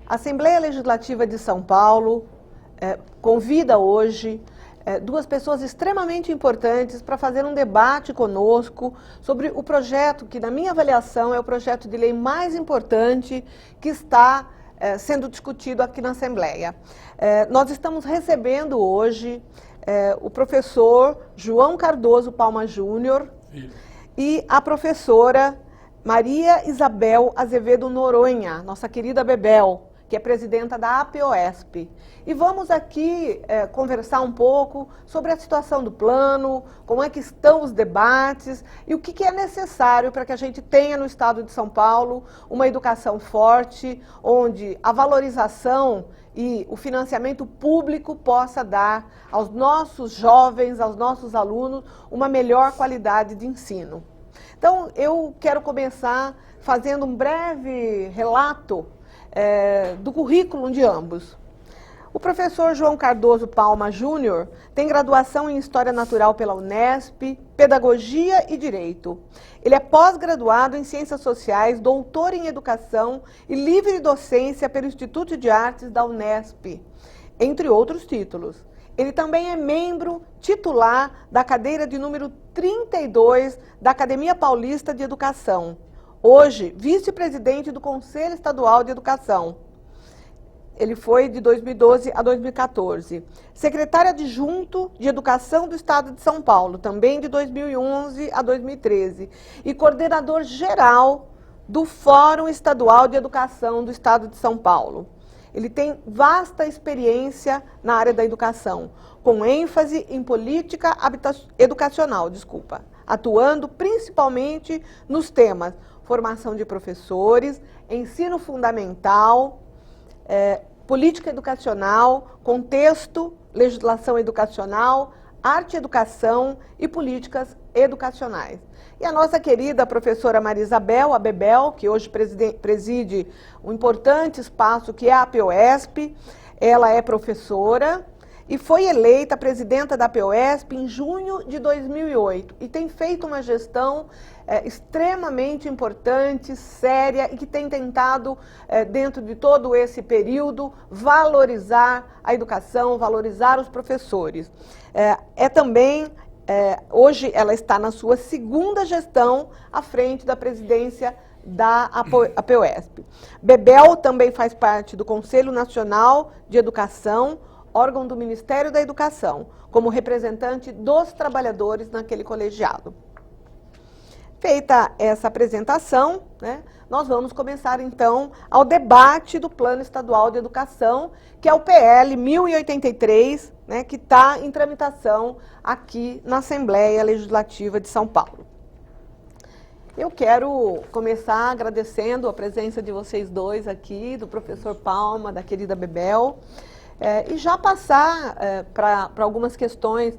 A Assembleia Legislativa de São Paulo convida hoje duas pessoas extremamente importantes para fazer um debate conosco sobre o projeto que, na minha avaliação, é o projeto de lei mais importante que está sendo discutido aqui na Assembleia. Nós estamos recebendo hoje o professor João Cardoso Palma Júnior e a professora Maria Isabel Azevedo Noronha, nossa querida Bebel, que é presidenta da APOESP. E vamos aqui conversar um pouco sobre a situação do plano, como é que estão os debates e o que é necessário para que a gente tenha no estado de São Paulo uma educação forte, onde a valorização e o financiamento público possa dar aos nossos jovens, aos nossos alunos, uma melhor qualidade de ensino. Então, eu quero começar fazendo um breve relato do currículo de ambos. O professor João Cardoso Palma Júnior tem graduação em História Natural pela Unesp, Pedagogia e Direito. Ele é pós-graduado em Ciências Sociais, doutor em Educação e livre docência pelo Instituto de Artes da Unesp, entre outros títulos. Ele também é membro titular da cadeira de número 32 da Academia Paulista de Educação. Hoje, vice-presidente do Conselho Estadual de Educação. Ele foi de 2012 a 2014. Secretário adjunto de Educação do Estado de São Paulo, também de 2011 a 2013. E coordenador geral do Fórum Estadual de Educação do Estado de São Paulo. Ele tem vasta experiência na área da educação, com ênfase em política educacional, atuando principalmente nos temas formação de professores, ensino fundamental, política educacional, contexto, legislação educacional, arte e educação e políticas educacionais. E a nossa querida professora Maria Isabel, a Bebel, que hoje preside um importante espaço que é a APOESP, ela é professora e foi eleita presidenta da APOESP em junho de 2008 e tem feito uma gestão extremamente importante, séria e que tem tentado, dentro de todo esse período, valorizar a educação, valorizar os professores. Hoje ela está na sua segunda gestão à frente da presidência da APOESP. Bebel também faz parte do Conselho Nacional de Educação, órgão do Ministério da Educação, como representante dos trabalhadores naquele colegiado. Feita essa apresentação, nós vamos começar então ao debate do Plano Estadual de Educação, que é o PL 1083, que está em tramitação aqui na Assembleia Legislativa de São Paulo. Eu quero começar agradecendo a presença de vocês dois aqui, do professor Palma, da querida Bebel, e já passar para algumas questões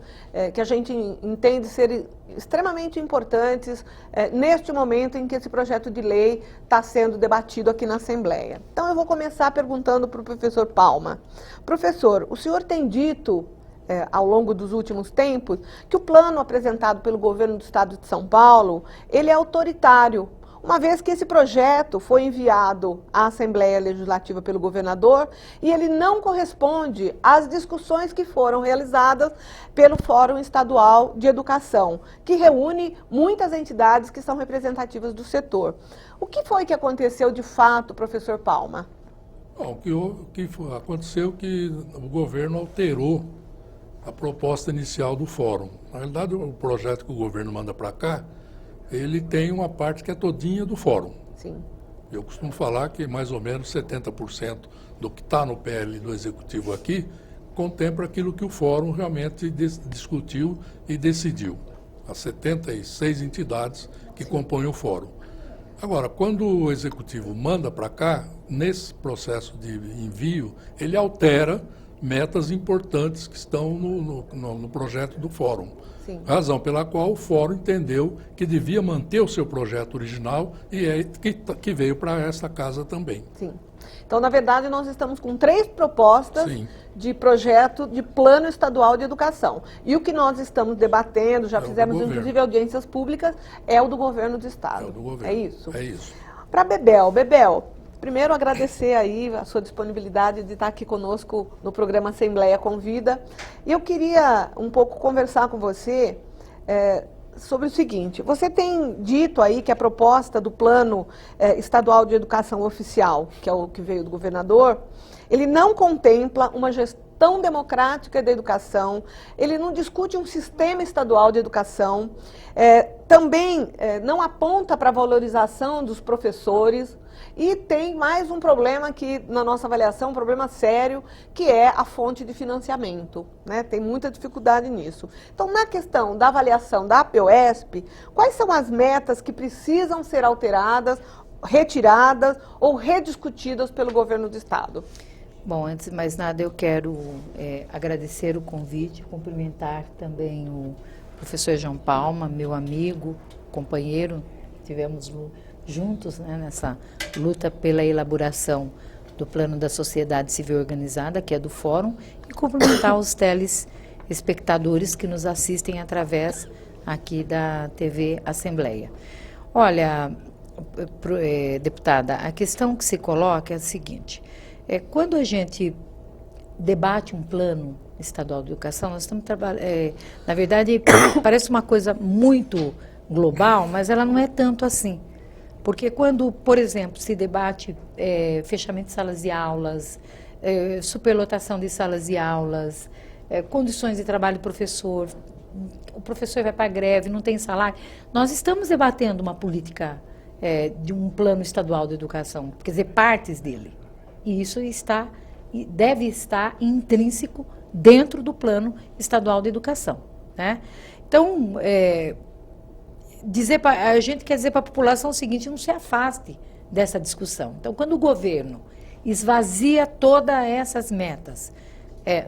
que a gente entende serem extremamente importantes neste momento em que esse projeto de lei está sendo debatido aqui na Assembleia. Então, eu vou começar perguntando para o professor Palma. Professor, o senhor tem dito, ao longo dos últimos tempos, que o plano apresentado pelo governo do Estado de São Paulo, ele é autoritário, uma vez que esse projeto foi enviado à Assembleia Legislativa pelo governador e ele não corresponde às discussões que foram realizadas pelo Fórum Estadual de Educação, que reúne muitas entidades que são representativas do setor. O que foi que aconteceu de fato, professor Palma? Bom, o que aconteceu é que o governo alterou a proposta inicial do Fórum. Na realidade, o projeto que o governo manda para cá, ele tem uma parte que é todinha do Fórum. Sim. Eu costumo falar que mais ou menos 70% do que está no PL do Executivo aqui contempla aquilo que o Fórum realmente discutiu e decidiu. As 76 entidades que compõem o Fórum. Agora, quando o Executivo manda para cá, nesse processo de envio, ele altera metas importantes que estão no projeto do Fórum. Sim. Razão pela qual o Fórum entendeu que devia manter o seu projeto original e é que veio para essa casa também. Sim. Então, na verdade, nós estamos com 3 propostas Sim. de projeto de Plano Estadual de Educação. E o que nós estamos debatendo, já fizemos inclusive audiências públicas, é o do governo do Estado. É o do governo. É isso? É isso. Para Bebel, primeiro agradecer aí a sua disponibilidade de estar aqui conosco no programa Assembleia Convida. E eu queria um pouco conversar com você sobre o seguinte: você tem dito aí que a proposta do Plano Estadual de Educação Oficial, que é o que veio do governador, ele não contempla uma gestão democrática da educação, ele não discute um sistema estadual de educação, também não aponta para a valorização dos professores. E tem mais um problema que, na nossa avaliação, um problema sério, que é a fonte de financiamento, né? Tem muita dificuldade nisso. Então, na questão da avaliação da APEOESP, quais são as metas que precisam ser alteradas, retiradas ou rediscutidas pelo governo do Estado? Bom, antes de mais nada, eu quero agradecer o convite, cumprimentar também o professor João Palma, meu amigo, companheiro, tivemos juntos, né, nessa luta pela elaboração do Plano da Sociedade Civil Organizada, que é do Fórum, e cumprimentar os telespectadores que nos assistem através aqui da TV Assembleia. Olha, deputada, a questão que se coloca é a seguinte: quando a gente debate um plano estadual de educação, nós estamos trabalhando, na verdade, parece uma coisa muito global, mas ela não é tanto assim. Porque quando, por exemplo, se debate fechamento de salas de aulas, superlotação de salas de aulas, condições de trabalho do professor, o professor vai para a greve, não tem salário, nós estamos debatendo uma política de um plano estadual de educação, quer dizer, partes dele. E isso deve estar intrínseco dentro do Plano Estadual de Educação, né? Então, a gente quer dizer para a população o seguinte: não se afaste dessa discussão. Então, quando o governo esvazia todas essas metas,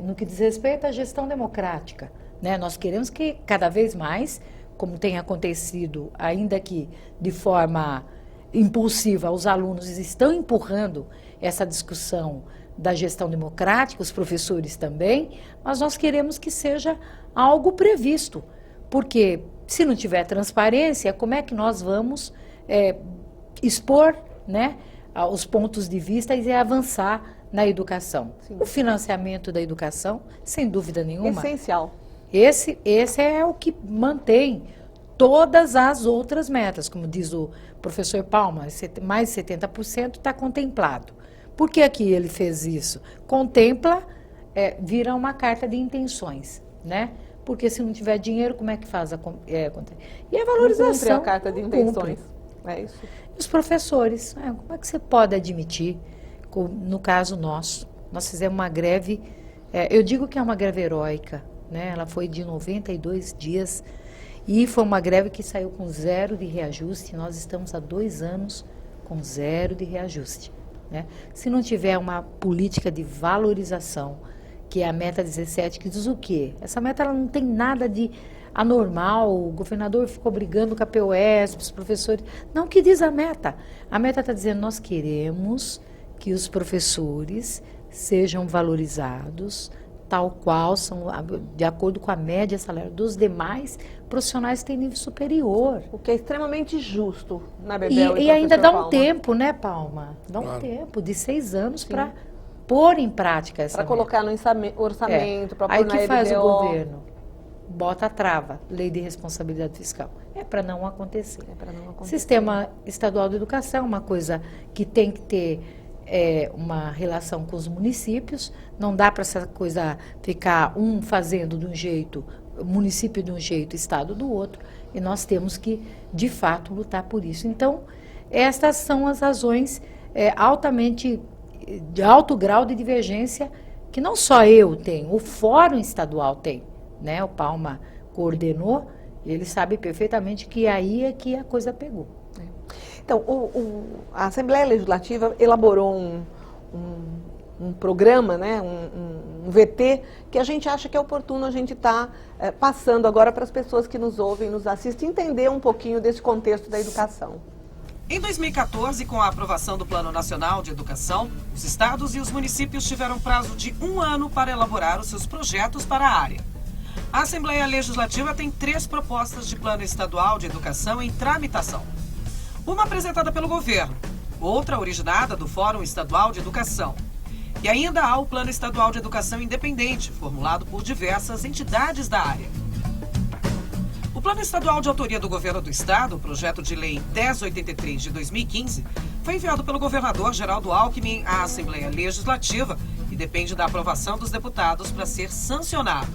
no que diz respeito à gestão democrática, né, nós queremos que cada vez mais, como tem acontecido, ainda que de forma impulsiva, os alunos estão empurrando essa discussão da gestão democrática, os professores também, mas nós queremos que seja algo previsto, porque se não tiver transparência, como é que nós vamos expor, né, os pontos de vista e avançar na educação? Sim. O financiamento da educação, sem dúvida nenhuma. Essencial. Esse é o que mantém todas as outras metas, como diz o professor Palma, mais de 70% está contemplado. Por que aqui ele fez isso? Contempla, vira uma carta de intenções, né? Porque se não tiver dinheiro, como é que faz e a valorização? Cumpre a carta de intenções. É isso. Os professores, como é que você pode admitir, no caso nosso, nós fizemos uma greve, eu digo que é uma greve heróica, né? Ela foi de 92 dias e foi uma greve que saiu com 0 de reajuste. Nós estamos há 2 anos com 0 de reajuste, né? Se não tiver uma política de valorização, que é a meta 17, que diz o quê? Essa meta ela não tem nada de anormal, o governador ficou brigando com a APEOESP, os professores. Não, o que diz a meta? A meta está dizendo: nós queremos que os professores sejam valorizados tal qual são, de acordo com a média salarial dos demais profissionais que têm nível superior. O que é extremamente justo, na Bebel e ainda dá um tempo, né, Palma? Dá um tempo de 6 anos para pôr em prática essa meta. Para colocar no orçamento, para pôr na LDO. Aí que faz o governo? Bota a trava, lei de responsabilidade fiscal. É para não acontecer. Sistema estadual de educação é uma coisa que tem que ter uma relação com os municípios. Não dá para essa coisa ficar um fazendo de um jeito, município de um jeito, estado do outro. E nós temos que, de fato, lutar por isso. Então, estas são as razões de alto grau de divergência que não só eu tenho, o Fórum Estadual tem, né? O Palma coordenou, ele sabe perfeitamente que aí é que a coisa pegou. Então, a Assembleia Legislativa elaborou um programa, né, um VT, que a gente acha que é oportuno a gente estar passando agora para as pessoas que nos ouvem, nos assistem, entender um pouquinho desse contexto da educação. Em 2014, com a aprovação do Plano Nacional de Educação, os estados e os municípios tiveram prazo de 1 ano para elaborar os seus projetos para a área. A Assembleia Legislativa tem 3 propostas de Plano Estadual de Educação em tramitação. Uma apresentada pelo governo, outra originada do Fórum Estadual de Educação. E ainda há o Plano Estadual de Educação Independente, formulado por diversas entidades da área. O Plano Estadual de Autoria do Governo do Estado, o projeto de lei 1083 de 2015, foi enviado pelo governador Geraldo Alckmin à Assembleia Legislativa e depende da aprovação dos deputados para ser sancionado.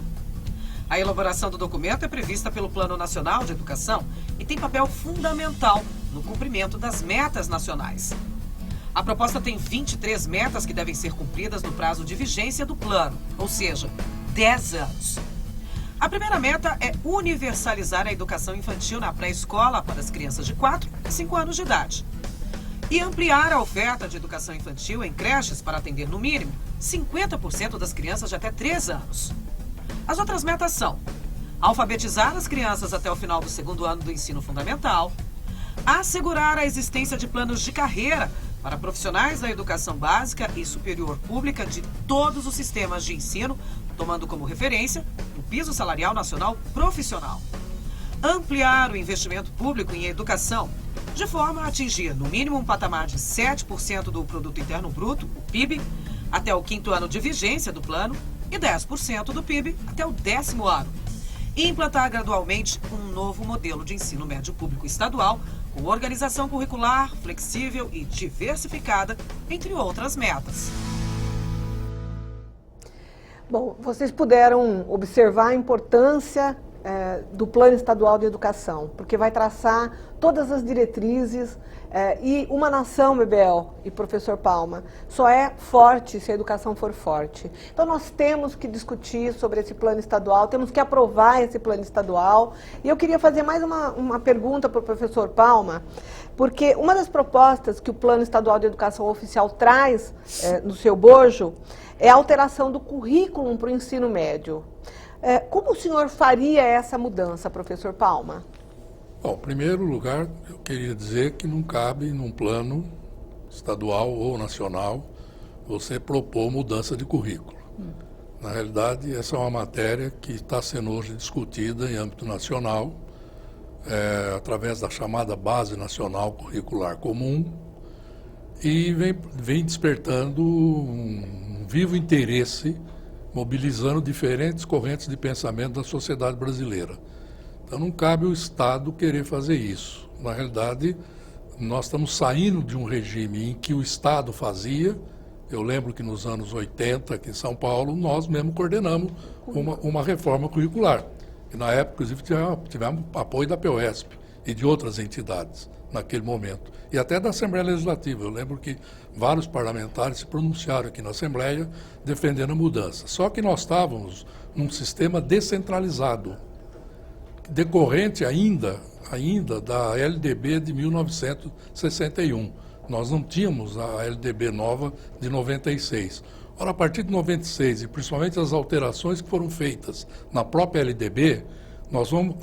A elaboração do documento é prevista pelo Plano Nacional de Educação e tem papel fundamental no cumprimento das metas nacionais. A proposta tem 23 metas que devem ser cumpridas no prazo de vigência do plano, ou seja, 10 anos. A primeira meta é universalizar a educação infantil na pré-escola para as crianças de 4 a 5 anos de idade. E ampliar a oferta de educação infantil em creches para atender, no mínimo, 50% das crianças de até 3 anos. As outras metas são alfabetizar as crianças até o final do 2º ano do ensino fundamental, assegurar a existência de planos de carreira para profissionais da educação básica e superior pública de todos os sistemas de ensino, tomando como referência o Piso Salarial Nacional Profissional. Ampliar o investimento público em educação, de forma a atingir, no mínimo, um patamar de 7% do Produto Interno Bruto, o PIB, até o 5º ano de vigência do plano e 10% do PIB até o 10º ano. E implantar gradualmente um novo modelo de ensino médio público estadual, com organização curricular, flexível e diversificada, entre outras metas. Bom, vocês puderam observar a importância do Plano Estadual de Educação, porque vai traçar todas as diretrizes e uma nação, Bebel e professor Palma, só é forte se a educação for forte. Então nós temos que discutir sobre esse plano estadual, temos que aprovar esse plano estadual. E eu queria fazer mais uma pergunta para o professor Palma, porque uma das propostas que o Plano Estadual de Educação Oficial traz no seu bojo é a alteração do currículo para o ensino médio. Como o senhor faria essa mudança, professor Palma? Bom, em primeiro lugar, eu queria dizer que não cabe num plano estadual ou nacional você propor mudança de currículo. Na realidade, essa é uma matéria que está sendo hoje discutida em âmbito nacional, através da chamada Base Nacional Curricular Comum, e vem despertando um vivo interesse, mobilizando diferentes correntes de pensamento da sociedade brasileira. Então não cabe o Estado querer fazer isso. Na realidade, nós estamos saindo de um regime em que o Estado fazia. Eu lembro que nos anos 80, aqui em São Paulo, nós mesmo coordenamos uma reforma curricular. E na época, inclusive, tivemos apoio da POESP e de outras entidades naquele momento. E até da Assembleia Legislativa. Eu lembro que vários parlamentares se pronunciaram aqui na Assembleia defendendo a mudança. Só que nós estávamos num sistema descentralizado, decorrente ainda da LDB de 1961. Nós não tínhamos a LDB nova de 96. Ora, a partir de 96, e principalmente as alterações que foram feitas na própria LDB,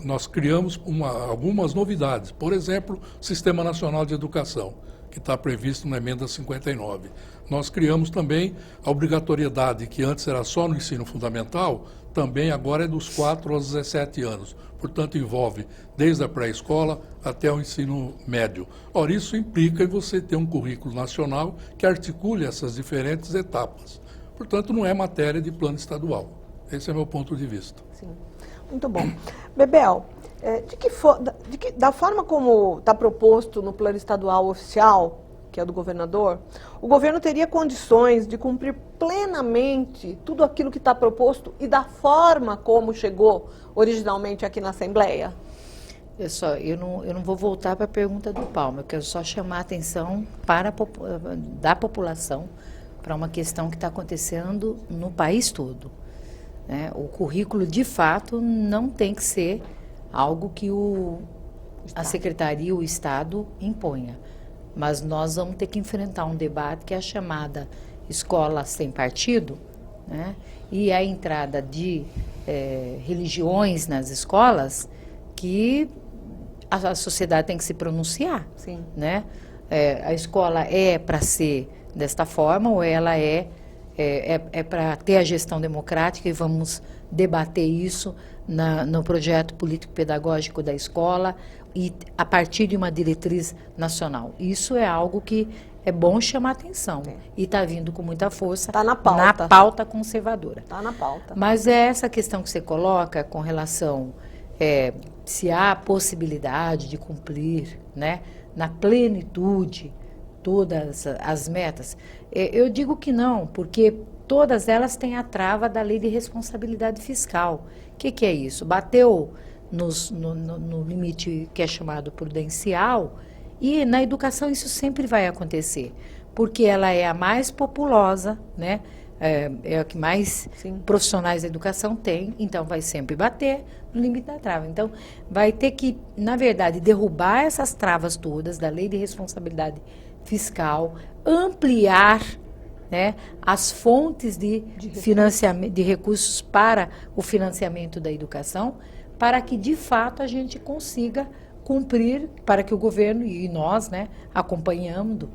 nós criamos algumas novidades. Por exemplo, o Sistema Nacional de Educação, que está previsto na emenda 59. Nós criamos também a obrigatoriedade, que antes era só no ensino fundamental, também agora é dos 4 aos 17 anos. Portanto, envolve desde a pré-escola até o ensino médio. Ora, isso implica em você ter um currículo nacional que articule essas diferentes etapas. Portanto, não é matéria de plano estadual. Esse é o meu ponto de vista. Sim. Muito bom. Bebel, da forma como está proposto no plano estadual oficial, que é do governador, o governo teria condições de cumprir plenamente tudo aquilo que está proposto e da forma como chegou originalmente aqui na Assembleia? Eu não vou voltar para a pergunta do Palma, eu quero só chamar a atenção da população para uma questão que está acontecendo no país todo. O currículo, de fato, não tem que ser algo que a Secretaria, o Estado, imponha. Mas nós vamos ter que enfrentar um debate que é a chamada escola sem partido, né? E a entrada de religiões nas escolas, que a sociedade tem que se pronunciar. Sim. Né? A escola é para ser desta forma ou ela é para ter a gestão democrática, e vamos debater isso no projeto político-pedagógico da escola e a partir de uma diretriz nacional. Isso é algo que é bom chamar atenção. E está vindo com muita força Tá na pauta. na pauta conservadora. Está na pauta. Mas é essa questão que você coloca com relação se há possibilidade de cumprir, né, na plenitude todas as metas. Eu digo que não, porque todas elas têm a trava da lei de responsabilidade fiscal. O que é isso? Bateu no limite que é chamado prudencial, e na educação isso sempre vai acontecer, porque ela é a mais populosa, né? É a que mais profissionais da educação tem, então vai sempre bater no limite da trava. Então, vai ter que, na verdade, derrubar essas travas todas da lei de responsabilidade fiscal, ampliar, né, as fontes de financiamento, de recursos para o financiamento da educação, para que, de fato, a gente consiga cumprir, para que o governo e nós, né, acompanhando,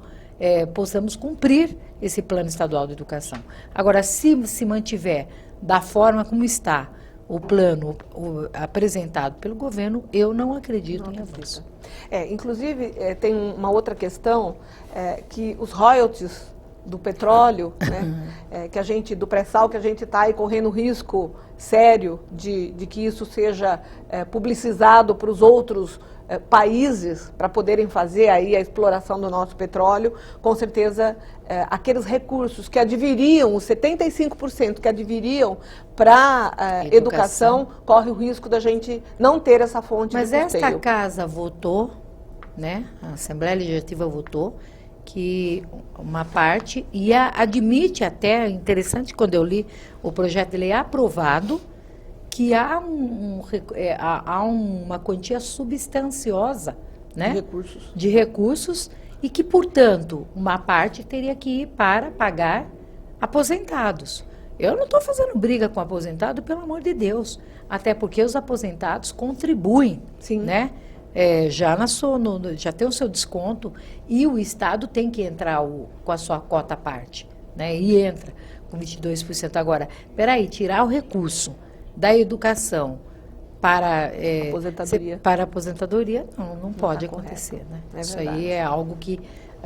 possamos cumprir esse plano estadual de educação. Agora, se mantiver da forma como está o plano apresentado pelo governo, eu não acredito em avanço. Inclusive, tem uma outra questão, que os royalties do petróleo, né, que a gente, do pré-sal, que a gente está aí correndo risco sério de que isso seja publicizado para os outros países para poderem fazer aí a exploração do nosso petróleo. Com certeza, aqueles recursos que adviriam, os 75% que adviriam para educação, corre o risco da gente não ter essa fonte de custeio. Mas esta casa votou, né, a Assembleia Legislativa votou, que uma parte, e admite até, interessante, quando eu li o projeto de lei aprovado, que há uma quantia substanciosa, né, de recursos, e que, portanto, uma parte teria que ir para pagar aposentados. Eu não estou fazendo briga com aposentado, pelo amor de Deus, até porque os aposentados contribuem, né? Já tem o seu desconto, e o Estado tem que entrar com a sua cota à parte, né? E entra com 22%. Agora, peraí, tirar o recurso da educação para a aposentadoria, não pode acontecer, né? Isso aí é algo que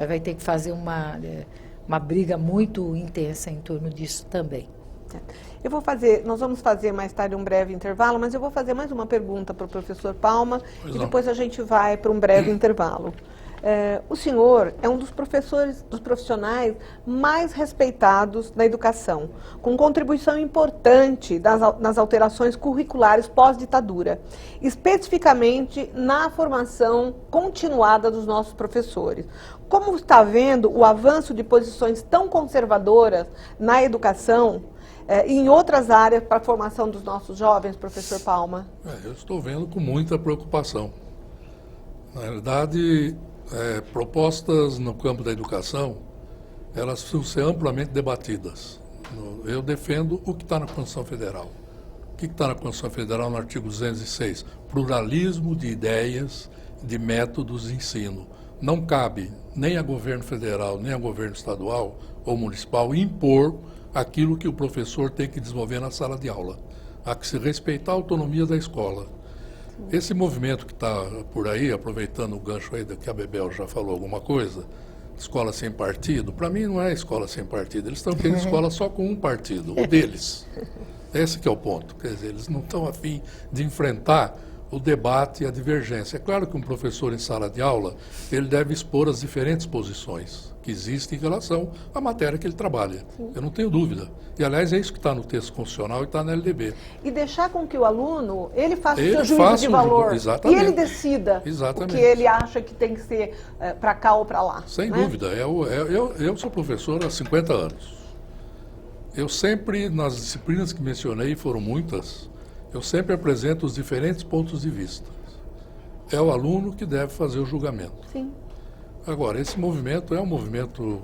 vai ter que fazer uma briga muito intensa em torno disso também. Nós vamos fazer mais tarde um breve intervalo, mas eu vou fazer mais uma pergunta para o professor Palma e depois a gente vai para um breve intervalo. O senhor é um dos profissionais mais respeitados da educação, com contribuição importante nas alterações curriculares pós-ditadura, especificamente na formação continuada dos nossos professores. Como está vendo o avanço de posições tão conservadoras na educação e em outras áreas para a formação dos nossos jovens, professor Palma? Eu estou vendo com muita preocupação. Na realidade, propostas no campo da educação, elas precisam ser amplamente debatidas. Eu defendo o que está na Constituição Federal. O que está na Constituição Federal no artigo 206? Pluralismo de ideias, de métodos de ensino. Não cabe nem a governo federal, nem a governo estadual ou municipal impor aquilo que o professor tem que desenvolver na sala de aula. Há que se respeitar a autonomia da escola. Esse movimento que está por aí, aproveitando o gancho aí que a Bebel já falou alguma coisa, escola sem partido, para mim não é escola sem partido, eles estão querendo escola só com um partido, o deles. Esse que é o ponto, quer dizer, eles não estão a fim de enfrentar o debate e a divergência. É claro que um professor em sala de aula, ele deve expor as diferentes posições que existem em relação à matéria que ele trabalha. Eu não tenho dúvida. E, aliás, é isso que está no texto constitucional e está na LDB. E deixar com que o aluno, ele faça o seu juízo de valor. E ele decida o que ele acha que tem que ser para cá ou para lá. Sem dúvida. Eu sou professor há 50 anos. Eu sempre, nas disciplinas que mencionei, foram muitas, eu sempre apresento os diferentes pontos de vista. É o aluno que deve fazer o julgamento. Sim. Agora, esse movimento é um movimento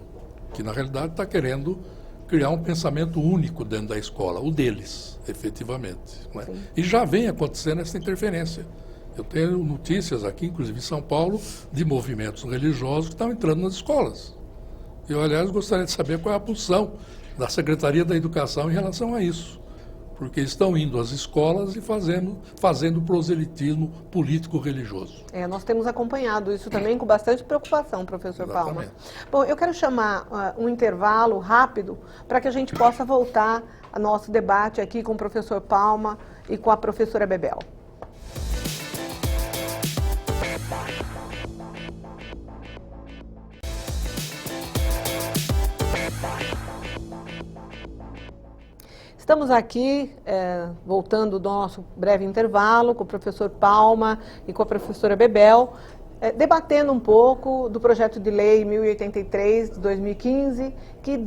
que, na realidade, está querendo criar um pensamento único dentro da escola, o deles, efetivamente. Não é? E já vem acontecendo essa interferência. Eu tenho notícias aqui, inclusive em São Paulo, de movimentos religiosos que estão entrando nas escolas. Eu, aliás, gostaria de saber qual é a posição da Secretaria da Educação em relação a isso. porque estão indo às escolas e fazendo proselitismo político-religioso. Nós temos acompanhado isso também com bastante preocupação, professor Palma. Bom, eu quero chamar um intervalo rápido para que a gente possa voltar ao nosso debate aqui com o professor Palma e com a professora Bebel. Estamos aqui, voltando do nosso breve intervalo, com o professor Palma e com a professora Bebel, debatendo um pouco do projeto de lei 1083 de 2015, que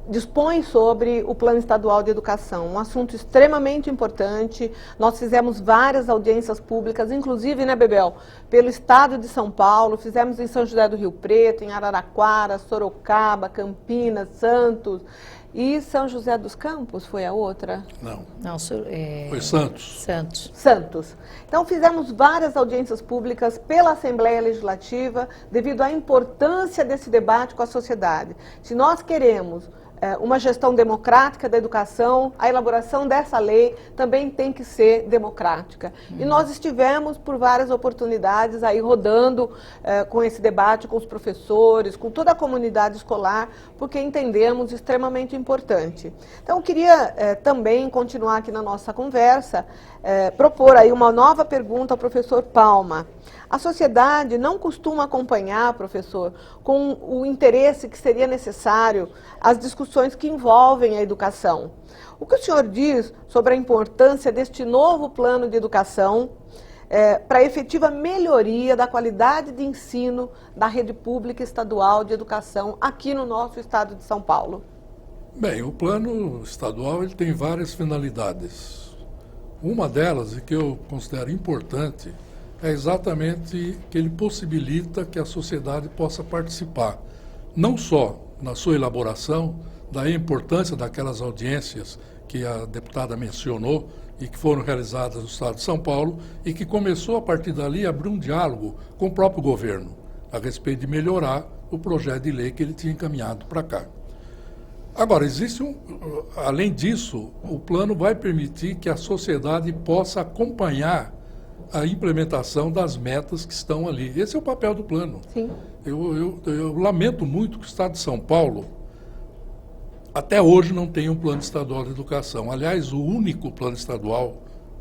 dispõe sobre o Plano Estadual de Educação, um assunto extremamente importante. Nós fizemos várias audiências públicas, inclusive, né, Bebel, pelo estado de São Paulo, fizemos em São José do Rio Preto, em Araraquara, Sorocaba, Campinas, Santos. E São José dos Campos foi a outra? Não, foi Santos. Santos. Então fizemos várias audiências públicas pela Assembleia Legislativa devido à importância desse debate com a sociedade. Se nós queremos uma gestão democrática da educação, a elaboração dessa lei também tem que ser democrática. E nós estivemos por várias oportunidades aí rodando com esse debate com os professores, com toda a comunidade escolar, porque entendemos extremamente importante. Então, eu queria também continuar aqui na nossa conversa, propor aí uma nova pergunta ao professor Palma. A sociedade não costuma acompanhar, professor, com o interesse que seria necessário as discussões que envolvem a educação. O que o senhor diz sobre a importância deste novo plano de educação para a efetiva melhoria da qualidade de ensino da rede pública estadual de educação aqui no nosso estado de São Paulo? Bem, o plano estadual ele tem várias finalidades. Uma delas, e que eu considero importante, é exatamente que ele possibilita que a sociedade possa participar, não só na sua elaboração, da importância daquelas audiências que a deputada mencionou e que foram realizadas no estado de São Paulo e que começou a partir dali a abrir um diálogo com o próprio governo a respeito de melhorar o projeto de lei que ele tinha encaminhado para cá. Agora, além disso, o plano vai permitir que a sociedade possa acompanhar a implementação das metas que estão ali. Esse é o papel do plano. Sim. Eu lamento muito que o estado de São Paulo até hoje não tem um plano estadual de educação. Aliás, o único plano estadual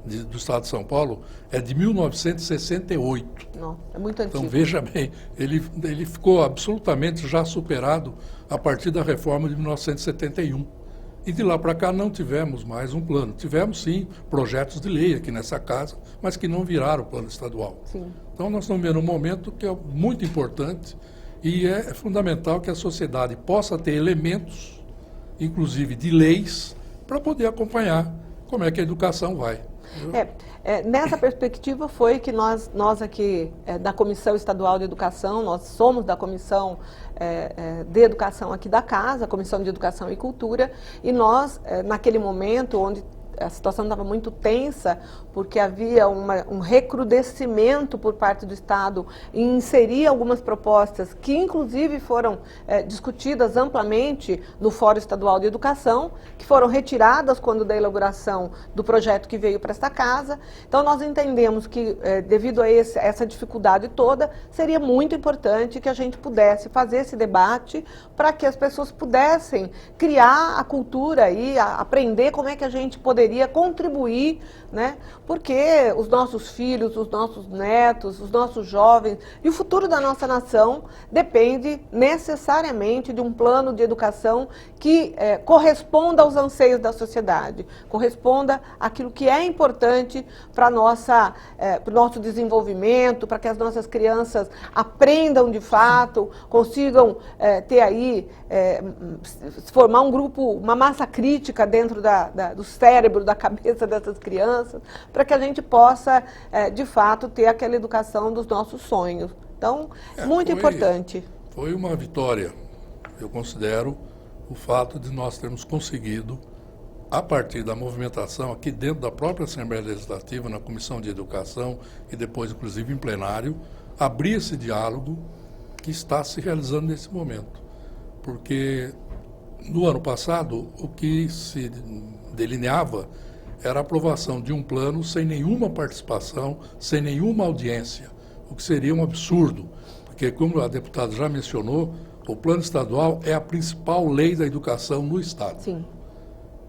do estado de São Paulo é de 1968. Não, é muito antigo. Então, veja bem, ele ficou absolutamente já superado a partir da reforma de 1971. E de lá para cá não tivemos mais um plano. Tivemos, sim, projetos de lei aqui nessa casa, mas que não viraram plano estadual. Sim. Então, nós estamos vendo um momento que é muito importante e é fundamental que a sociedade possa ter elementos, inclusive de leis, para poder acompanhar como é que a educação vai. Nessa perspectiva foi que nós aqui da Comissão Estadual de Educação, nós somos da Comissão de Educação aqui da Casa, Comissão de Educação e Cultura, e nós, naquele momento onde a situação estava muito tensa, porque havia um recrudescimento por parte do Estado em inserir algumas propostas que, inclusive, foram discutidas amplamente no Fórum Estadual de Educação, que foram retiradas quando da elaboração do projeto que veio para esta casa. Então, nós entendemos que, devido a essa dificuldade toda, seria muito importante que a gente pudesse fazer esse debate para que as pessoas pudessem criar a cultura e aprender como é que a gente poderia contribuir, né? Porque os nossos filhos, os nossos netos, os nossos jovens e o futuro da nossa nação depende necessariamente de um plano de educação que corresponda aos anseios da sociedade, corresponda àquilo que é importante para o nosso desenvolvimento, para que as nossas crianças aprendam de fato, consigam ter aí, formar um grupo, uma massa crítica dentro do cérebro, da cabeça dessas crianças, para que a gente possa, de fato, ter aquela educação dos nossos sonhos. Então, muito importante. Foi uma vitória, eu considero, o fato de nós termos conseguido, a partir da movimentação aqui dentro da própria Assembleia Legislativa, na Comissão de Educação e depois, inclusive, em plenário, abrir esse diálogo que está se realizando nesse momento. Porque No ano passado, o que se delineava era a aprovação de um plano sem nenhuma participação, sem nenhuma audiência, o que seria um absurdo, porque, como a deputada já mencionou, o plano estadual é a principal lei da educação no Estado. Sim.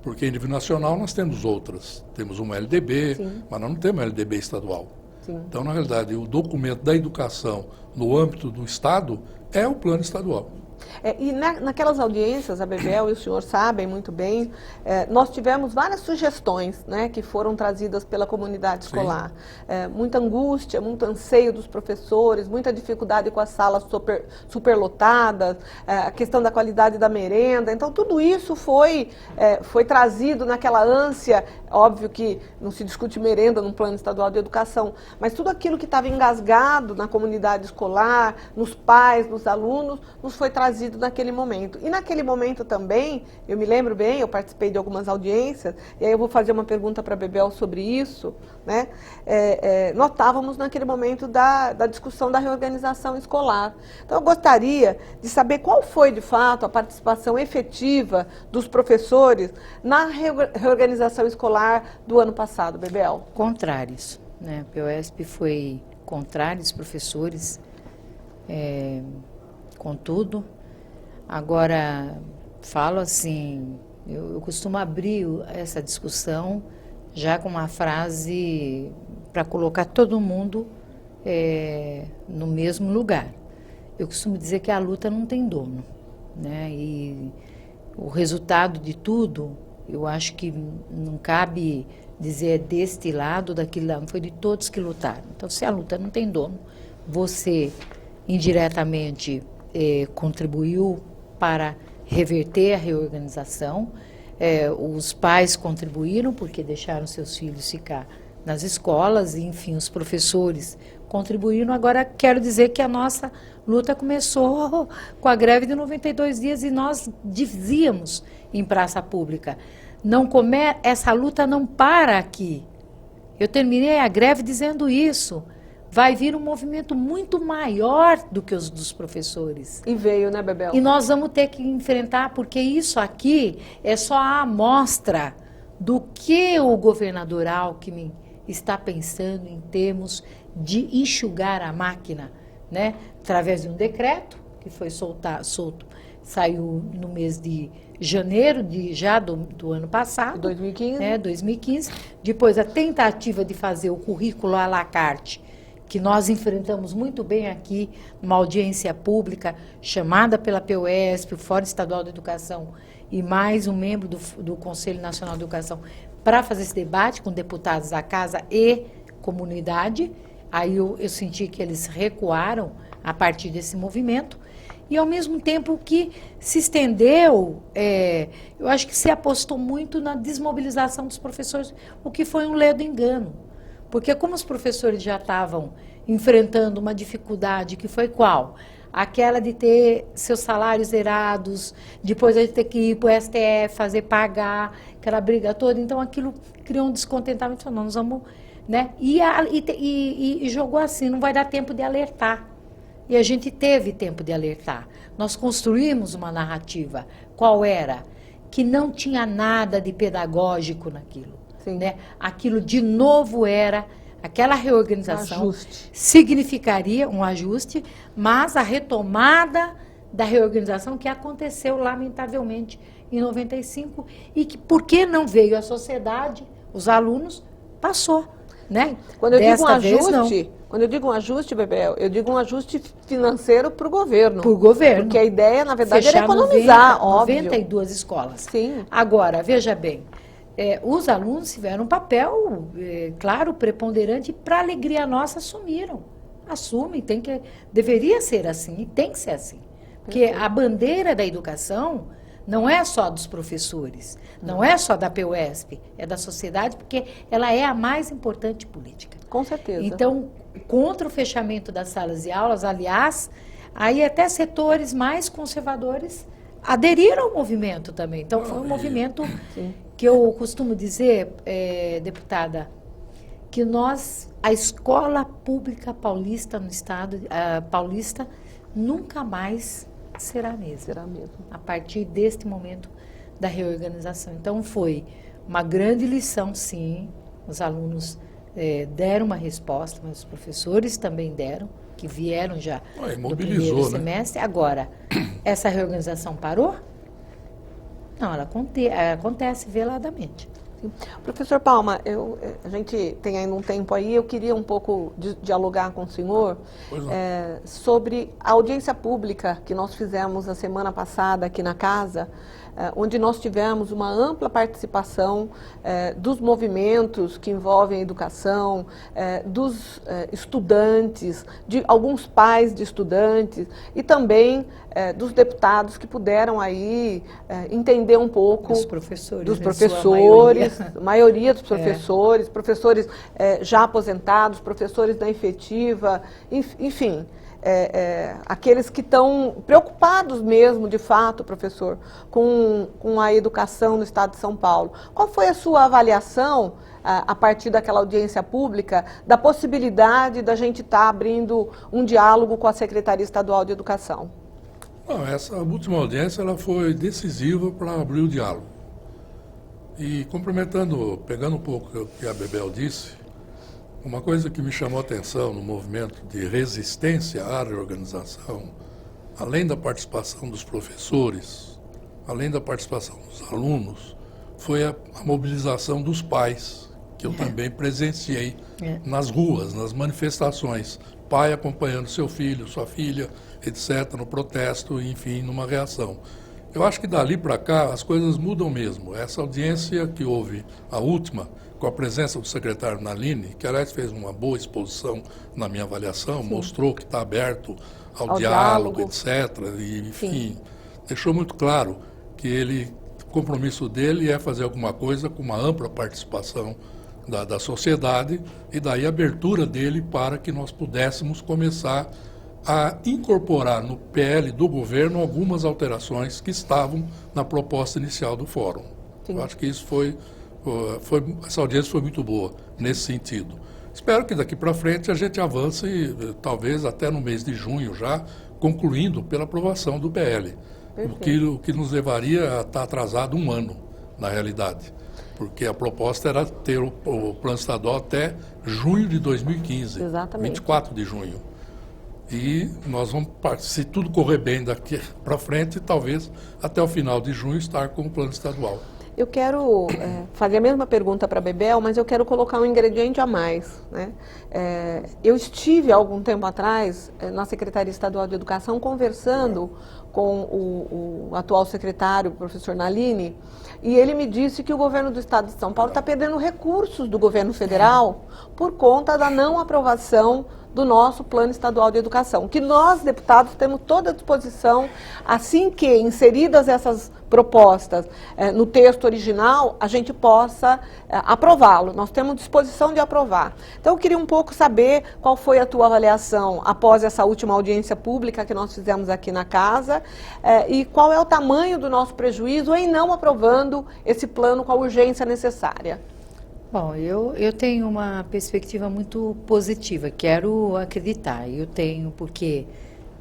Porque em nível nacional nós temos outras. Temos uma LDB, Sim. mas nós não temos uma LDB estadual. Sim. Então, na realidade, o documento da educação no âmbito do Estado é o plano estadual. E naquelas audiências, a Bebel e o senhor sabem muito bem, nós tivemos várias sugestões, né, que foram trazidas pela comunidade escolar. Muita angústia, muito anseio dos professores, muita dificuldade com as salas superlotadas, a questão da qualidade da merenda. Então, tudo isso foi trazido naquela ânsia. Óbvio que não se discute merenda no plano estadual de educação, mas tudo aquilo que estava engasgado na comunidade escolar, nos pais, nos alunos, nos foi trazido naquele momento. E naquele momento também, eu me lembro bem, eu participei de algumas audiências, e aí eu vou fazer uma pergunta para a Bebel sobre isso, né? Nós estávamos naquele momento da discussão da reorganização escolar. Então eu gostaria de saber qual foi, de fato, a participação efetiva dos professores na reorganização escolar do ano passado, Bebel. Contrários, né? A POESP foi contrário, os professores, contudo. Agora, falo assim, eu costumo abrir essa discussão já com uma frase para colocar todo mundo no mesmo lugar. Eu costumo dizer que a luta não tem dono, né? E o resultado de tudo, eu acho que não cabe dizer deste lado, daquele lado, foi de todos que lutaram. Então, se a luta não tem dono, você indiretamente contribuiu para reverter a reorganização, os pais contribuíram porque deixaram seus filhos ficar nas escolas, e, enfim, os professores contribuíram. Agora, quero dizer que a nossa luta começou com a greve de 92 dias e nós dizíamos em praça pública, essa luta não para aqui. Eu terminei a greve dizendo isso. Vai vir um movimento muito maior do que os dos professores. E veio, né, Bebel? E nós vamos ter que enfrentar, porque isso aqui é só a amostra do que o governador Alckmin está pensando em termos de enxugar a máquina, né? Através de um decreto que foi solto, saiu no mês de janeiro do ano passado. 2015. 2015. Depois a tentativa de fazer o currículo à la carte, que nós enfrentamos muito bem aqui, numa audiência pública, chamada pela POESP, o Fórum Estadual de Educação, e mais um membro do Conselho Nacional de Educação, para fazer esse debate com deputados da Casa e comunidade. Aí eu senti que eles recuaram a partir desse movimento, e ao mesmo tempo que se estendeu, eu acho que se apostou muito na desmobilização dos professores, o que foi um ledo engano. Porque como os professores já estavam enfrentando uma dificuldade, que foi qual? Aquela de ter seus salários zerados, depois de ter que ir para o STF, fazer pagar, aquela briga toda. Então, aquilo criou um descontentamento. Falou, não, nós vamos... Né? E jogou assim, não vai dar tempo de alertar. E a gente teve tempo de alertar. Nós construímos uma narrativa. Qual era? Que não tinha nada de pedagógico naquilo. Né? Aquilo, de novo, era aquela reorganização, significaria um ajuste, mas a retomada da reorganização que aconteceu, lamentavelmente, em 95, e que, porque não veio a sociedade, os alunos, passou. Né? Quando eu digo um ajuste, quando eu digo um ajuste, Bebel, eu digo um ajuste financeiro para o governo. Para o governo. Porque a ideia, na verdade, era economizar, 92 escolas. Sim. Agora, veja bem, os alunos tiveram um papel, claro, preponderante, para a alegria nossa, assumiram. Assumem, deveria ser assim, e tem que ser assim. Porque a bandeira da educação não é só dos professores, não é só da POESP, é da sociedade, porque ela é a mais importante política. Com certeza. Então, contra o fechamento das salas de aulas, aliás, aí até setores mais conservadores aderiram ao movimento também. Então, foi um movimento que eu costumo dizer, deputada, que a escola pública paulista no estado paulista, nunca mais será mesmo. Será mesmo. A partir deste momento da reorganização. Então, foi uma grande lição, sim. Os alunos deram uma resposta, mas os professores também deram, que vieram já no primeiro semestre. Agora, essa reorganização parou? Não, ela acontece veladamente. Sim. Professor Palma, a gente tem ainda um tempo aí, eu queria um pouco dialogar com o senhor sobre a audiência pública que nós fizemos a semana passada aqui na casa, onde nós tivemos uma ampla participação dos movimentos que envolvem a educação, dos estudantes, de alguns pais de estudantes e também dos deputados que puderam aí entender um pouco dos professores, maioria dos professores, professores já aposentados, professores da efetiva, enfim. Aqueles que estão preocupados mesmo, de fato, professor, com a educação no estado de São Paulo. Qual foi a sua avaliação, a partir daquela audiência pública, da possibilidade da gente estar abrindo um diálogo com a Secretaria Estadual de Educação? Não, essa última audiência ela foi decisiva para abrir o diálogo. E complementando, pegando um pouco o que a Bebel disse, uma coisa que me chamou a atenção no movimento de resistência à reorganização, além da participação dos professores, além da participação dos alunos, foi a mobilização dos pais, que eu também presenciei nas ruas, nas manifestações. Pai acompanhando seu filho, sua filha, etc., no protesto, enfim, numa reação. Eu acho que dali para cá as coisas mudam mesmo. Essa audiência que houve, a última, com a presença do secretário Naline, que aliás fez uma boa exposição na minha avaliação, mostrou que está aberto ao diálogo, etc. E, enfim, deixou muito claro que o compromisso dele é fazer alguma coisa com uma ampla participação da sociedade e daí a abertura dele para que nós pudéssemos começar a incorporar no PL do governo algumas alterações que estavam na proposta inicial do fórum. Sim. Eu acho que isso essa audiência foi muito boa nesse sentido. Espero que daqui para frente a gente avance, talvez até no mês de junho já, concluindo pela aprovação do PL. O que nos levaria a estar atrasado um ano, na realidade. Porque a proposta era ter o plano estadual até junho de 2015. Exatamente. 24 de junho. E nós vamos, se tudo correr bem daqui para frente, talvez até o final de junho estar com o plano estadual. Eu quero fazer a mesma pergunta para a Bebel, mas eu quero colocar um ingrediente a mais, né? Eu estive, há algum tempo atrás, na Secretaria Estadual de Educação, conversando com o atual secretário, o professor Naline, e ele me disse que o governo do estado de São Paulo está perdendo recursos do governo federal por conta da não aprovação do nosso Plano Estadual de Educação, que nós, deputados, temos toda a disposição, assim que inseridas essas propostas no texto original, a gente possa aprová-lo. Nós temos disposição de aprovar. Então, eu queria um pouco saber qual foi a tua avaliação após essa última audiência pública que nós fizemos aqui na casa e qual é o tamanho do nosso prejuízo em não aprovando esse plano com a urgência necessária. Bom, eu tenho uma perspectiva muito positiva, quero acreditar. Eu tenho porque,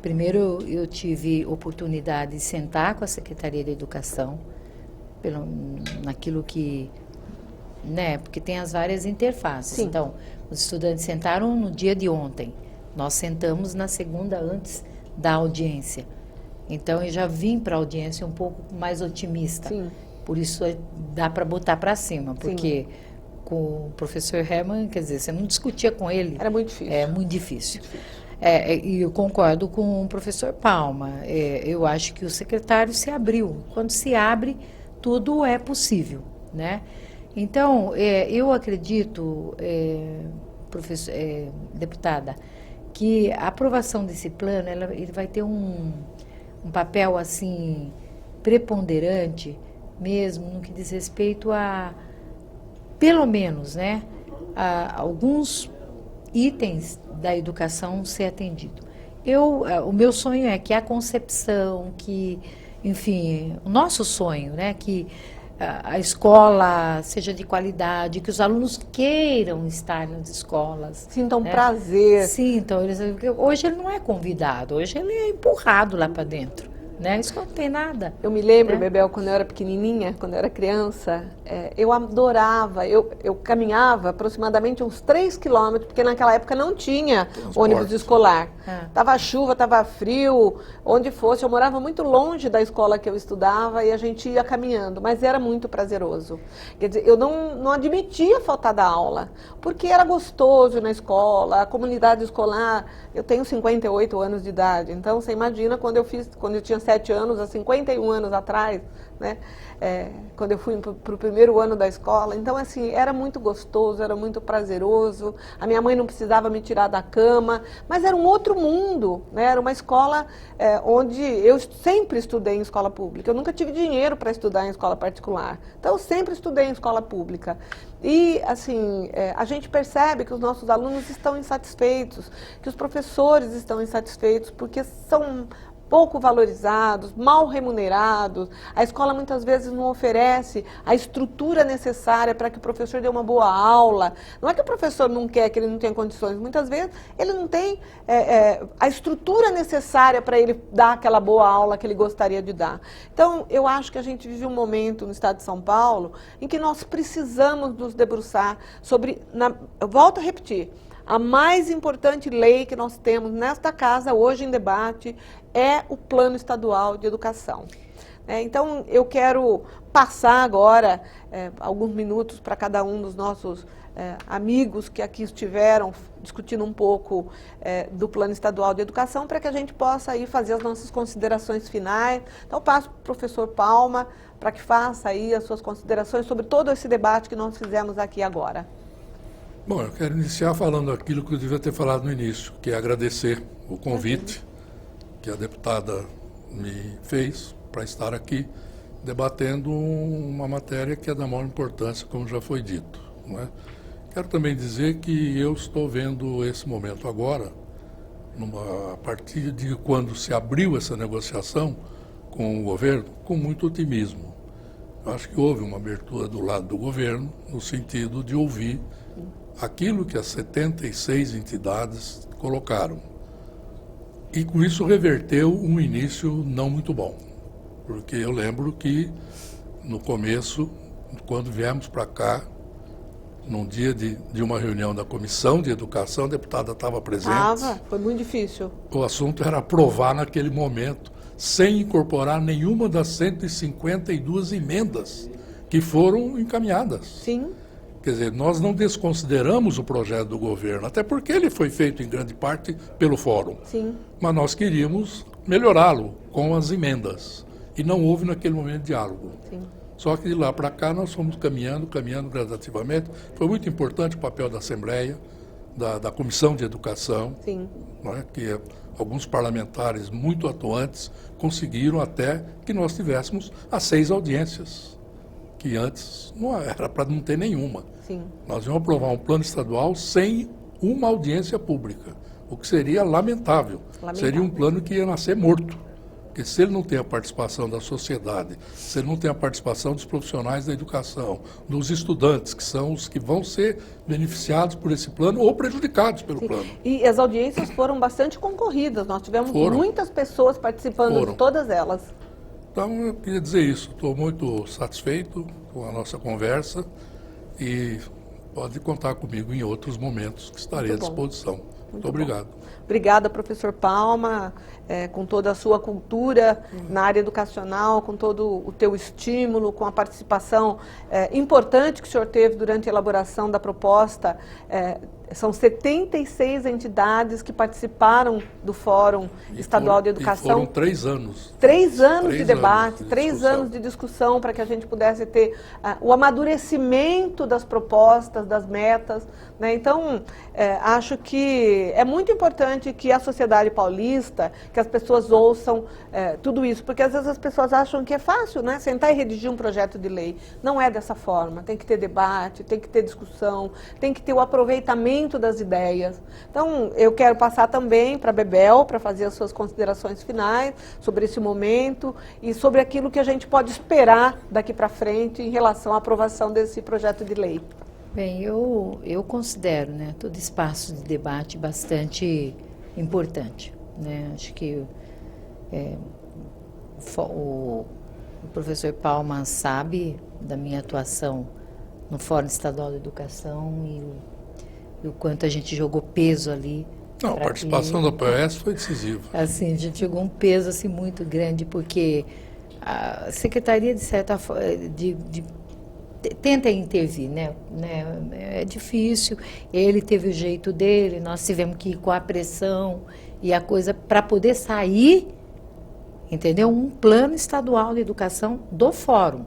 primeiro, eu tive oportunidade de sentar com a Secretaria de Educação, naquilo que, né, porque tem as várias interfaces. Sim. Então, os estudantes sentaram no dia de ontem, nós sentamos na segunda antes da audiência. Então, eu já vim para a audiência um pouco mais otimista. Sim. Por isso, dá para botar para cima, porque... Sim. Com o professor Herman, quer dizer, você não discutia com ele. Era muito difícil. É muito difícil. E eu concordo com o professor Palma. Eu acho que o secretário se abriu. Quando se abre, tudo é possível, né? Então, eu acredito, deputada, que a aprovação desse plano, ele vai ter um papel, assim, preponderante, mesmo no que diz respeito a... pelo menos, né, alguns itens da educação ser atendido. O meu sonho é que a concepção, que, enfim, o nosso sonho, né, que a escola seja de qualidade, que os alunos queiram estar nas escolas. Sintam prazer. Sintam. Hoje ele não é convidado, hoje ele é empurrado lá para dentro, né? A escola não tem nada. Eu me lembro, né? Bebel, quando eu era pequenininha, quando eu era criança, eu adorava, eu caminhava aproximadamente uns 3 quilômetros, porque naquela época não tinha Transporte. ônibus escolar. Ah. Tava chuva, tava frio, onde fosse. Eu morava muito longe da escola que eu estudava e a gente ia caminhando, mas era muito prazeroso. Quer dizer, eu não admitia faltar da aula, porque era gostoso ir na escola, a comunidade escolar. Eu tenho 58 anos de idade, então você imagina quando eu tinha 7 anos, há 51 anos atrás, né? Quando eu fui para o primeiro ano da escola. Então, assim, era muito gostoso, era muito prazeroso. A minha mãe não precisava me tirar da cama, mas era um outro mundo, né? Era uma escola onde eu sempre estudei em escola pública. Eu nunca tive dinheiro para estudar em escola particular. Então, eu sempre estudei em escola pública. E, assim, a gente percebe que os nossos alunos estão insatisfeitos, que os professores estão insatisfeitos, porque são pouco valorizados, mal remunerados. A escola muitas vezes não oferece a estrutura necessária para que o professor dê uma boa aula. Não é que o professor não quer, que ele não tem condições. Muitas vezes ele não tem a estrutura necessária para ele dar aquela boa aula que ele gostaria de dar. Então, eu acho que a gente vive um momento no estado de São Paulo em que nós precisamos nos debruçar sobre... Eu volto a repetir. A mais importante lei que nós temos nesta casa, hoje em debate, é o Plano Estadual de Educação. Então, eu quero passar agora alguns minutos para cada um dos nossos amigos que aqui estiveram discutindo um pouco do Plano Estadual de Educação, para que a gente possa aí fazer as nossas considerações finais. Então, passo para o professor Palma para que faça aí as suas considerações sobre todo esse debate que nós fizemos aqui agora. Bom, eu quero iniciar falando aquilo que eu devia ter falado no início, que é agradecer o convite que a deputada me fez para estar aqui debatendo uma matéria que é da maior importância, como já foi dito, não é? Quero também dizer que eu estou vendo esse momento agora, a partir de quando se abriu essa negociação com o governo, com muito otimismo. Eu acho que houve uma abertura do lado do governo, no sentido de ouvir aquilo que as 76 entidades colocaram. E com isso reverteu um início não muito bom. Porque eu lembro que no começo, quando viemos para cá, num dia de uma reunião da Comissão de Educação, a deputada estava presente. Foi muito difícil. O assunto era aprovar naquele momento, sem incorporar nenhuma das 152 emendas que foram encaminhadas. Sim. Quer dizer, nós não desconsideramos o projeto do governo, até porque ele foi feito em grande parte pelo Fórum. Sim. Mas nós queríamos melhorá-lo com as emendas. E não houve naquele momento diálogo. Sim. Só que de lá para cá nós fomos caminhando gradativamente. Foi muito importante o papel da Assembleia, da Comissão de Educação, Sim. não é? Que alguns parlamentares muito atuantes conseguiram até que nós tivéssemos as 6 audiências, que antes não era para não ter nenhuma. Sim. Nós íamos aprovar um plano estadual sem uma audiência pública, o que seria lamentável. Seria um plano que ia nascer morto. Porque se ele não tem a participação da sociedade, se ele não tem a participação dos profissionais da educação, dos estudantes, que são os que vão ser beneficiados por esse plano ou prejudicados pelo plano. E as audiências foram bastante concorridas, nós tivemos muitas pessoas participando de todas elas. Então, eu queria dizer isso. Estou muito satisfeito com a nossa conversa e pode contar comigo em outros momentos que estarei à disposição. Muito obrigado. Obrigada, professor Palma, com toda a sua cultura na área educacional, com todo o teu estímulo, com a participação importante que o senhor teve durante a elaboração da proposta. São 76 entidades que participaram do Fórum Estadual de Educação. Foram 3 anos. 3 anos de debate, 3 anos de discussão para que a gente pudesse ter o amadurecimento das propostas, das metas, né? Então, acho que é muito importante que a sociedade paulista, que as pessoas ouçam tudo isso, porque às vezes as pessoas acham que é fácil, né? Sentar e redigir um projeto de lei. Não é dessa forma. Tem que ter debate, tem que ter discussão, tem que ter o aproveitamento das ideias. Então, eu quero passar também para a Bebel, para fazer as suas considerações finais sobre esse momento e sobre aquilo que a gente pode esperar daqui para frente em relação à aprovação desse projeto de lei. Bem, eu considero, né, todo espaço de debate bastante importante, né? Acho que o professor Palma sabe da minha atuação no Fórum Estadual de Educação e o quanto a gente jogou peso ali. Não, a participação da POS foi decisiva. Assim, a gente jogou um peso assim, muito grande, porque a Secretaria, de certa forma, tenta intervir, né? É difícil, ele teve o jeito dele, nós tivemos que ir com a pressão e a coisa para poder sair, entendeu? Um plano estadual de educação do fórum,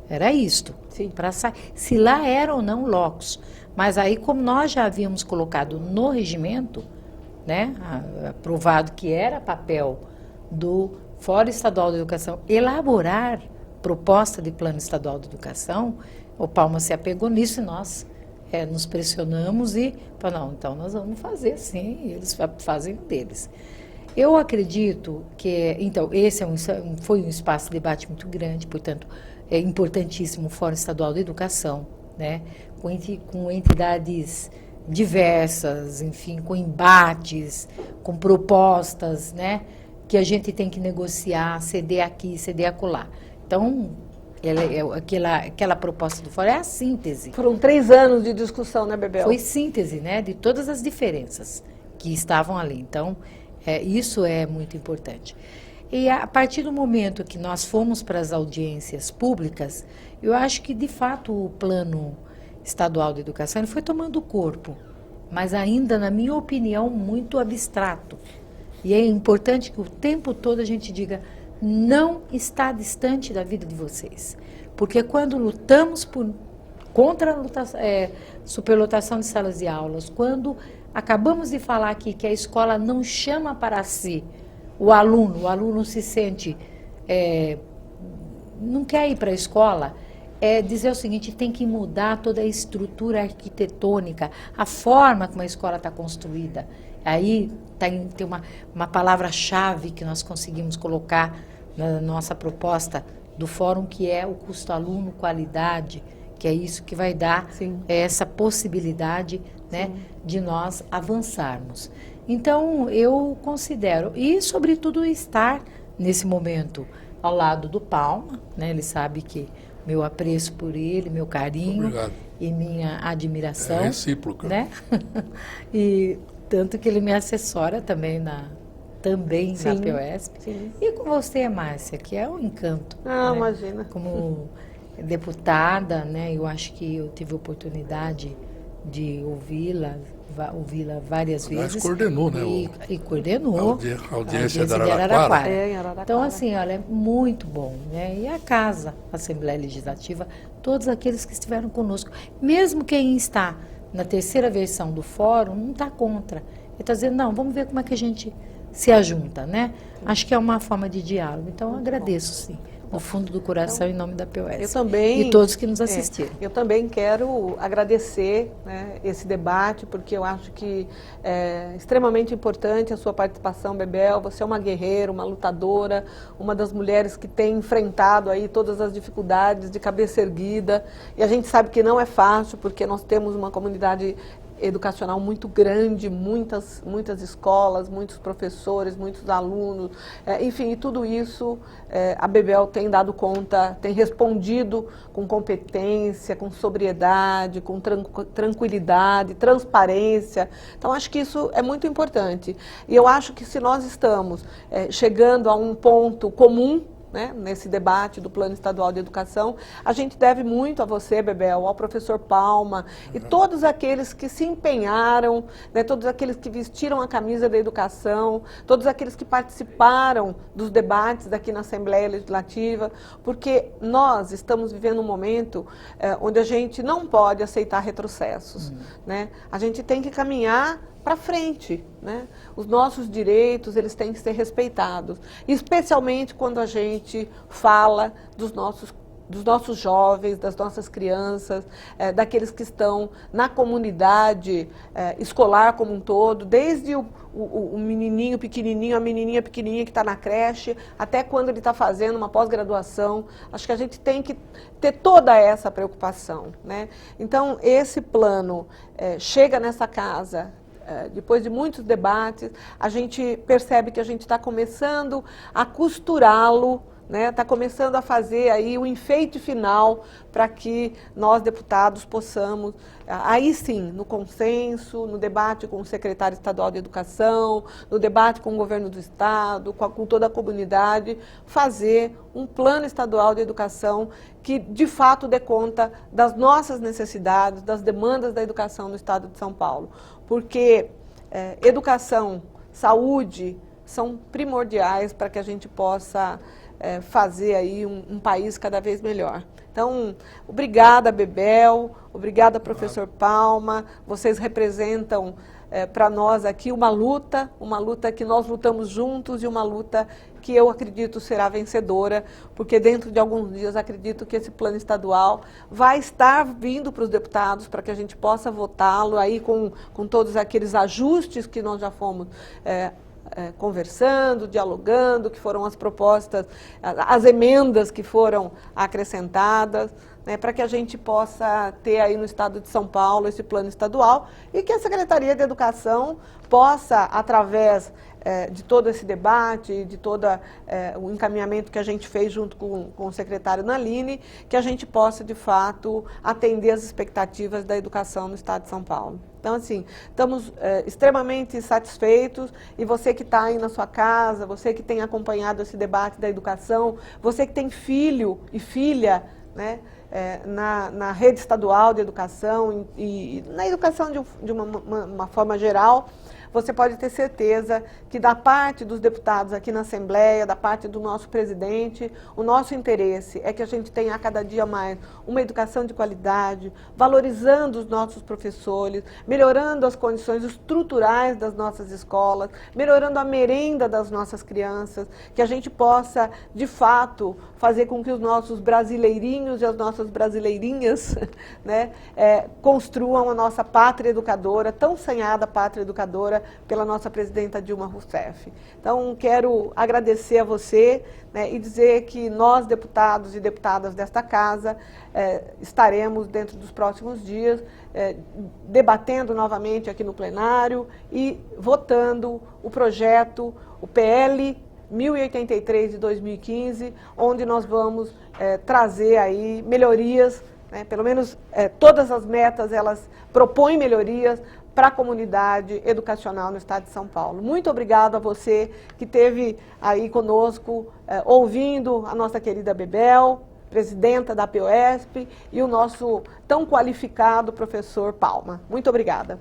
era isto, para sair, se lá era ou não locus, mas aí como nós já havíamos colocado no regimento, né, aprovado que era papel do Fórum Estadual de Educação elaborar proposta de plano estadual de educação, o Palma se apegou nisso e nós nos pressionamos e falamos, não, então nós vamos fazer sim, e eles fazem o deles. Eu acredito que, então, esse foi um espaço de debate muito grande, portanto, é importantíssimo o Fórum Estadual de Educação, né, com entidades diversas, enfim, com embates, com propostas, né, que a gente tem que negociar, ceder aqui, ceder acolá. Então, aquela proposta do fórum é a síntese. Foram 3 anos de discussão, né, Bebel? Foi síntese, né, de todas as diferenças que estavam ali. Então, isso é muito importante. E a partir do momento que nós fomos para as audiências públicas, eu acho que, de fato, o plano estadual de educação ele foi tomando corpo, mas ainda, na minha opinião, muito abstrato. E é importante que o tempo todo a gente diga, não está distante da vida de vocês. Porque quando lutamos contra a superlotação de salas de aulas, quando acabamos de falar aqui que a escola não chama para si o aluno se sente, não quer ir para a escola, dizer o seguinte, tem que mudar toda a estrutura arquitetônica, a forma como a escola está construída. Aí tem uma palavra-chave que nós conseguimos colocar na nossa proposta do fórum, que é o custo aluno, qualidade, que é isso que vai dar essa possibilidade, né, de nós avançarmos. Então, eu considero, e sobretudo estar nesse momento ao lado do Palma, né, ele sabe que meu apreço por ele, meu carinho. Obrigado. E minha admiração. É recíproca. Né? E tanto que ele me assessora também na POSP. Sim. E com você, Márcia, que é um encanto. Ah, né? Imagina. Como deputada, né, eu acho que eu tive a oportunidade de ouvi-la várias vezes. Mas coordenou, né? E coordenou. A audiência de Araraquara. Em Araraquara. Então, assim, olha, é muito bom, né? E a Casa, a Assembleia Legislativa, todos aqueles que estiveram conosco, mesmo quem está na 3ª versão do fórum, não está contra. Ele está dizendo, não, vamos ver como é que a gente se ajunta, né? Acho que é uma forma de diálogo. Então, eu agradeço, sim, no fundo do coração, em nome da POS. Eu também. E todos que nos assistiram. Eu também quero agradecer, né, esse debate, porque eu acho que é extremamente importante a sua participação, Bebel. Você é uma guerreira, uma lutadora, uma das mulheres que tem enfrentado aí todas as dificuldades de cabeça erguida. E a gente sabe que não é fácil, porque nós temos uma comunidade educacional muito grande, muitas escolas, muitos professores, muitos alunos, enfim, e tudo isso a Bebel tem dado conta, tem respondido com competência, com sobriedade, com tranquilidade, transparência. Então, acho que isso é muito importante. E eu acho que se nós estamos chegando a um ponto comum, né, nesse debate do Plano Estadual de Educação, a gente deve muito a você, Bebel, ao professor Palma e todos aqueles que se empenharam, né, todos aqueles que vestiram a camisa da educação, todos aqueles que participaram dos debates aqui na Assembleia Legislativa, porque nós estamos vivendo um momento onde a gente não pode aceitar retrocessos, né? A gente tem que caminhar para frente, né? Os nossos direitos, eles têm que ser respeitados, especialmente quando a gente fala dos nossos jovens, das nossas crianças, daqueles que estão na comunidade escolar como um todo, desde o menininho pequenininho, a menininha pequenininha que está na creche, até quando ele está fazendo uma pós-graduação. Acho que a gente tem que ter toda essa preocupação, né? Então, esse plano chega nessa casa, depois de muitos debates, a gente percebe que a gente está começando a costurá-lo, né, está começando a fazer aí o enfeite final para que nós, deputados, possamos, aí sim, no consenso, no debate com o secretário estadual de Educação, no debate com o governo do Estado, com toda a comunidade, fazer um plano estadual de educação que, de fato, dê conta das nossas necessidades, das demandas da educação no Estado de São Paulo. Porque educação, saúde são primordiais para que a gente possa fazer aí um país cada vez melhor. Então, obrigada, Bebel, obrigada, professor Palma, vocês representam para nós aqui uma luta que nós lutamos juntos e uma luta que eu acredito será vencedora, porque dentro de alguns dias acredito que esse plano estadual vai estar vindo para os deputados para que a gente possa votá-lo aí com todos aqueles ajustes que nós já fomos conversando, dialogando, que foram as propostas, as emendas que foram acrescentadas, né, para que a gente possa ter aí no Estado de São Paulo esse plano estadual e que a Secretaria de Educação possa, através de todo esse debate, de todo o encaminhamento que a gente fez junto com o secretário Naline, que a gente possa, de fato, atender as expectativas da educação no Estado de São Paulo. Então, assim, estamos extremamente satisfeitos e você que está aí na sua casa, você que tem acompanhado esse debate da educação, você que tem filho e filha, né, na rede estadual de educação e na educação de uma forma geral, você pode ter certeza que da parte dos deputados aqui na Assembleia, da parte do nosso presidente, o nosso interesse é que a gente tenha a cada dia mais uma educação de qualidade, valorizando os nossos professores, melhorando as condições estruturais das nossas escolas, melhorando a merenda das nossas crianças, que a gente possa, de fato, fazer com que os nossos brasileirinhos e as nossas brasileirinhas, né, construam a nossa pátria educadora, tão sonhada pátria educadora, pela nossa presidenta Dilma Rousseff. Então, quero agradecer a você, né, e dizer que nós, deputados e deputadas desta casa, estaremos dentro dos próximos dias debatendo novamente aqui no plenário e votando o projeto, o PL 1083 de 2015, onde nós vamos trazer aí melhorias, né, pelo menos todas as metas elas propõem melhorias para a comunidade educacional no Estado de São Paulo. Muito obrigado a você que esteve aí conosco, ouvindo a nossa querida Bebel, presidenta da POSP, e o nosso tão qualificado professor Palma. Muito obrigada.